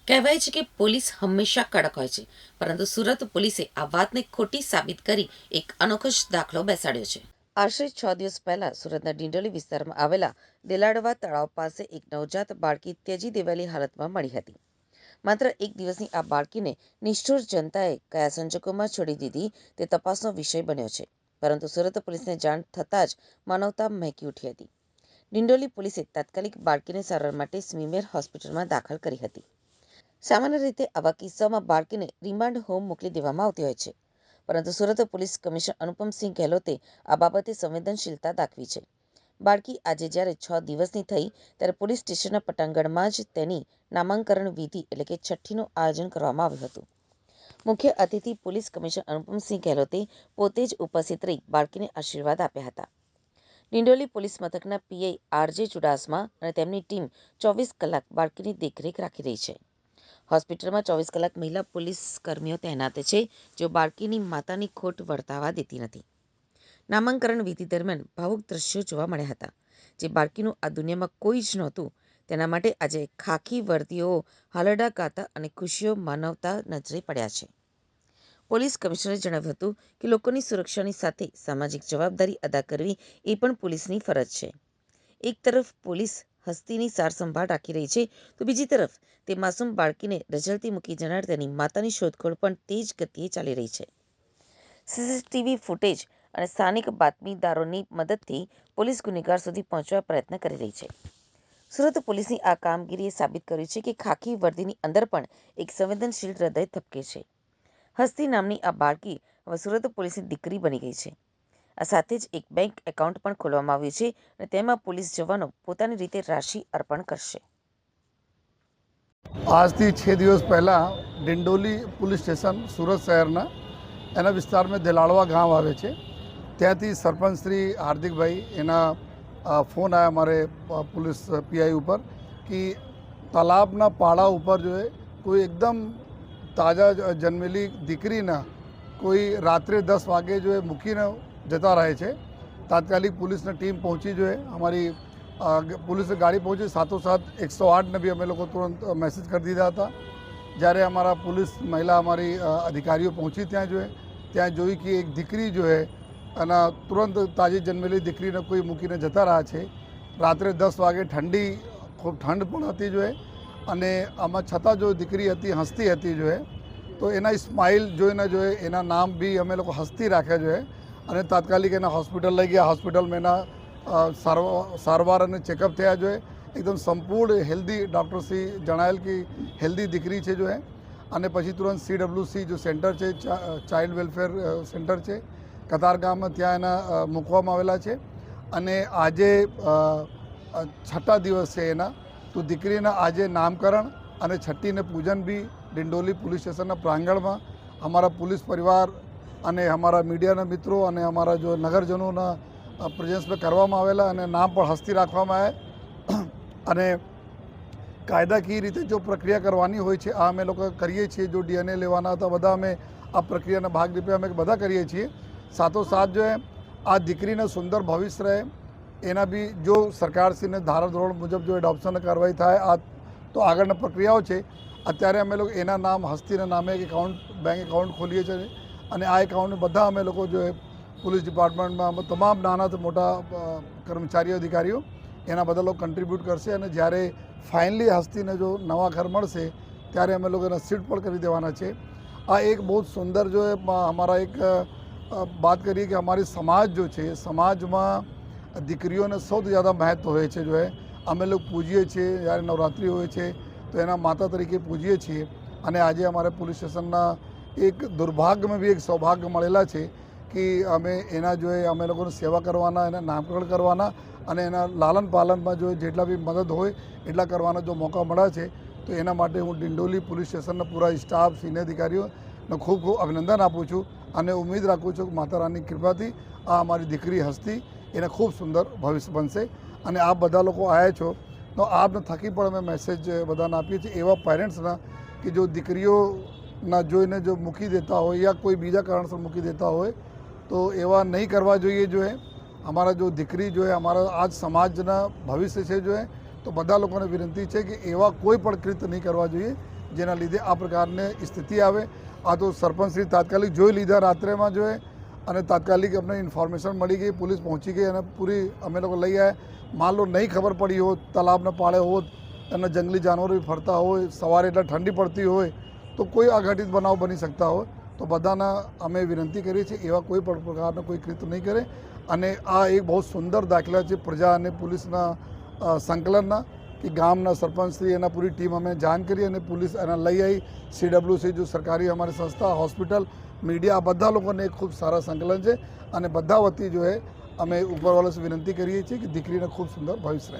કહેવાય છે કે પોલીસ હંમેશા કડક હોય છે, પરંતુ સુરત પોલીસે આ વાતને ખોટી સાબિત કરી એક અનોખો જ દાખલો બેસાડ્યો છે. આશરે 6 દિવસ પહેલા સુરતના ડિંડોલી વિસ્તારમાં આવેલા દેલાડવા તળાવ પાસે એક નવજાત બાળકી ત્યજી દેવાયેલી હાલતમાં મળી હતી. માત્ર એક દિવસની આ બાળકીને નિષ્ઠુર જનતાએ કયા સંજોગોમાં છોડી દીધી તે તપાસનો વિષય બન્યો છે. પરંતુ સુરત પોલીસને જાણ થતાં જ માનવતા મહેકી ઉઠી હતી. ડિંડોલી પોલીસે તાત્કાલિક બાળકીને સારવાર માટે સ્મીમેર હોસ્પિટલમાં દાખલ કરી હતી. સામાન્ય રીતે આવા કિસ્સાઓમાં બાળકીને રિમાન્ડ હોમ મોકલી દેવામાં આવતી હોય છે, પરંતુ સુરત પોલીસ કમિશનર અનુપમસિંહ ગેહલોતે આ બાબતે સંવેદનશીલતા દાખવી છે. બાળકી આજે જ્યારે 6 દિવસની થઈ ત્યારે પોલીસ સ્ટેશનના પટાંગણમાં જ તેની નામાંકરણ વિધિ એટલે કે છઠ્ઠીનું આયોજન કરવામાં આવ્યું હતું. મુખ્ય અતિથિ પોલીસ કમિશનર અનુપમસિંહ ગેહલોતે પોતે જ ઉપસ્થિત રહી બાળકીને આશીર્વાદ આપ્યા હતા. ડિંડોલી પોલીસ મથકના પીઆઈ આરજે ચુડાસમા અને તેમની ટીમ 24 કલાક બાળકીની દેખરેખ રાખી રહી છે. હોસ્પિટલમાં 24 કલાક મહિલા પોલીસ કર્મીઓ તૈનાત છે, જેઓ બાળકીની માતાની ખોટ વર્તાવા દેતી નથી. નામાંકરણ વિધિ દરમિયાન ભાવુક દ્રશ્યો જોવા મળ્યા હતા. જે બાળકીનું આ દુનિયામાં કોઈ જ નહોતું, તેના માટે આજે ખાખી વર્દીઓ હાલરડા ગાતા અને ખુશીઓ માનવતા નજરે પડ્યા છે. પોલીસ કમિશનરે જણાવ્યું હતું કે લોકોની સુરક્ષાની સાથે સામાજિક જવાબદારી અદા કરવી એ પણ પોલીસની ફરજ છે. એક તરફ પોલીસ હસ્તીની સાર સંભાળ રાખી રહી છે, તો બીજી તરફ તે માસૂમ બાળકીને રઝળતી મૂકી જનાર તેની માતાની શોધખોળ પણ તેજ ગતિએ ચાલી રહી છે. સીસીટીવી ફૂટેજ અને સ્થાનિક બાતમીદારોની મદદથી પોલીસ ગુનેગાર સુધી પહોંચવા પ્રયત્ન કરી રહી છે. સુરત પોલીસની આ કામગીરીએ સાબિત કર્યું છે કે ખાખી વર્દીની અંદર પણ એક સંવેદનશીલ હૃદય ધબકે છે. હસ્તી નામની આ બાળકી હવે સુરત પોલીસની દીકરી બની ગઈ છે. આ સાથે જ એક બેંક એકાઉન્ટ પણ ખોલવામાં આવ્યું છે અને તેમાં પોલીસ જવાનો પોતાની રીતે રાશિ અર્પણ કરશે. આજથી 6 દિવસ પહેલાં ડિંડોલી પોલીસ સ્ટેશન સુરત શહેરના એના વિસ્તારમાં દેલાડવા ગામ આવે છે. ત્યાંથી સરપંચ શ્રી હાર્દિકભાઈ એના ફોન આવ્યા મારે પોલીસ પીઆઈ ઉપર કે તાલાબના પાડા ઉપર જો કોઈ એકદમ તાજા જન્મેલી દીકરીના કોઈ રાત્રે 10 વાગે જો મૂકીને જતા રહે છે. તાત્કાલિક પોલીસની ટીમ પહોંચી જોઈએ, અમારી પોલીસની ગાડી પહોંચી, સાથોસાથ 108ને બી અમે લોકો તુરંત મેસેજ કરી દીધા હતા. જ્યારે અમારા પોલીસ મહિલા અમારી અધિકારીઓ પહોંચી ત્યાં જોઈ કે એક દીકરી જો અને તુરંત તાજી જન્મેલી દીકરીને કોઈ મૂકીને જતા રહ્યા છે. રાત્રે 10 વાગે ખૂબ ઠંડ પણ હતી અને આમાં છતાં જો દીકરી હતી હસતી હતી તો એના સ્માઇલ જોઈને એના નામ બી અમે લોકો હસતી રાખ્યા અને તાત્કાલિક એના હોસ્પિટલ લઈ ગયા. હોસ્પિટલમાં એના સારવાર અને ચેકઅપ થયા એકદમ સંપૂર્ણ હેલ્ધી ડૉક્ટરશ્રી જણાવેલ કે હેલ્ધી દીકરી છે અને પછી તુરંત CWC જો સેન્ટર છે, ચાઇલ્ડ વેલફેર સેન્ટર છે કતારગામમાં, ત્યાં એના મૂકવામાં આવેલા છે. અને આજે 6ઠ્ઠા દિવસ છે એના, તો દીકરીના આજે નામકરણ અને છઠ્ઠીને પૂજન બી ડિંડોલી પોલીસ સ્ટેશનના પ્રાંગણમાં અમારા પોલીસ પરિવાર અને અમારા મીડિયાના મિત્રો અને અમારા જો નગરજનોના પ્રેઝન્સમાં કરવામાં આવેલા અને નામ પણ હસ્તી રાખવામાં આવે. અને કાયદાકીય રીતે જો પ્રક્રિયા કરવાની હોય છે આ અમે લોકો કરીએ છીએ. જો DNA લેવાના હતા બધા અમે આ પ્રક્રિયાના ભાગરૂપે અમે બધા કરીએ છીએ. સાથોસાથ આ દીકરીને સુંદર ભવિષ્ય રહે એના બી જો સરકારશ્રીને ધારાધોરણ મુજબ જો એડોપ્શન કાર્યવાહી થાય આ તો આગળની પ્રક્રિયાઓ છે. અત્યારે અમે લોકો એના નામ હસ્તીના નામે એક બેંક એકાઉન્ટ ખોલીએ છીએ અને આ એકાઉન્ટ બધા અમે લોકો પોલીસ ડિપાર્ટમેન્ટમાં તમામ નાના મોટા કર્મચારીઓ અધિકારીઓ એના બધા લોકો કન્ટ્રીબ્યુટ કરશે અને જ્યારે ફાઇનલી હસ્તીને જો નવા ઘર મળશે ત્યારે અમે લોકો એના સીટ પણ કરી દેવાના છે. આ એક બહુ સુંદર અમારા એક વાત કરીએ કે અમારી સમાજ છે, સમાજમાં દીકરીઓને સૌથી ज़्यादा મહત્વ હોય છે. અમે લોકો પૂજીએ છીએ, જ્યારે નવરાત્રિ હોય છે તો એના માતા તરીકે પૂજીએ છીએ. અને આજે અમારે પોલીસ સ્ટેશનના એક દુર્ભાગ્યમાં બી એક સૌભાગ્ય મળેલા છે કે અમે એના અમે લોકોની સેવા કરવાના, એના નામકરણ કરવાના અને એના લાલન પાલનમાં જેટલા બી મદદ હોય એટલા કરવાનો જો મોકા મળ્યા છે. તો એના માટે હું ડિંડોલી પોલીસ સ્ટેશનના પૂરા સ્ટાફ, સિનિયર અધિકારીઓને ખૂબ ખૂબ અભિનંદન આપું છું અને ઉમ્મીદ રાખું છું કે માતા રાણીની કૃપાથી આ અમારી દીકરી હસ્તી એને ખૂબ સુંદર ભવિષ્ય બનશે. અને આપ બધા લોકો આવ્યા છો તો આપને થકી પણ અમે મેસેજ બધાને આપીએ છીએ એવા પેરેન્ટ્સના કે જો દીકરીઓના જોઈને જો મૂકી દેતા હોય યા કોઈ બીજા કારણસર મૂકી દેતા હોય તો એવા નહીં કરવા જોઈએ. અમારા જો દીકરી અમારા આજ સમાજના ભવિષ્ય છે તો બધા લોકોને વિનંતી છે કે એવા કોઈ પણ કૃત્ય નહીં કરવા જોઈએ જેના લીધે આ પ્રકારની સ્થિતિ આવે. આ તો સરપંચશ્રી તાત્કાલિક જોઈ લીધા રાત્રેમાં જોઈએ અને તાત્કાલિક અમને ઇન્ફોર્મેશન મળી ગઈ, પોલીસ પહોંચી ગઈ અને પૂરી અમે લોકો લઈ આવ્યા. માન લો નહીં ખબર પડી હોત, તલાબને પાળે હોત અને જંગલી જાનવરો ફરતા હોય, સવારે એટલે ઠંડી પડતી હોય તો કોઈ અઘટિત બનાવ બની શકતા હોય. તો બધાના અમે વિનંતી કરીએ છીએ એવા કોઈ પણ પ્રકારના કોઈ કૃત્ય નહીં કરે. અને આ એક બહુ સુંદર દાખલા છે પ્રજા અને પોલીસના સંકલનના કે ગામના સરપંચશ્રી એના પૂરી ટીમ અમે જાણ કરી અને પોલીસ એના લઈ આવી. CWC જો સરકારી અમારી સંસ્થા, હોસ્પિટલ, મીડિયા, આ બધા લોકોને એક ખૂબ સારા સંકલન છે અને બધા વતી જો અમે ઉપરવાળા વિનંતી કરીએ છીએ કે દીકરીને ખૂબ સુંદર ભવિષ્ય રહે.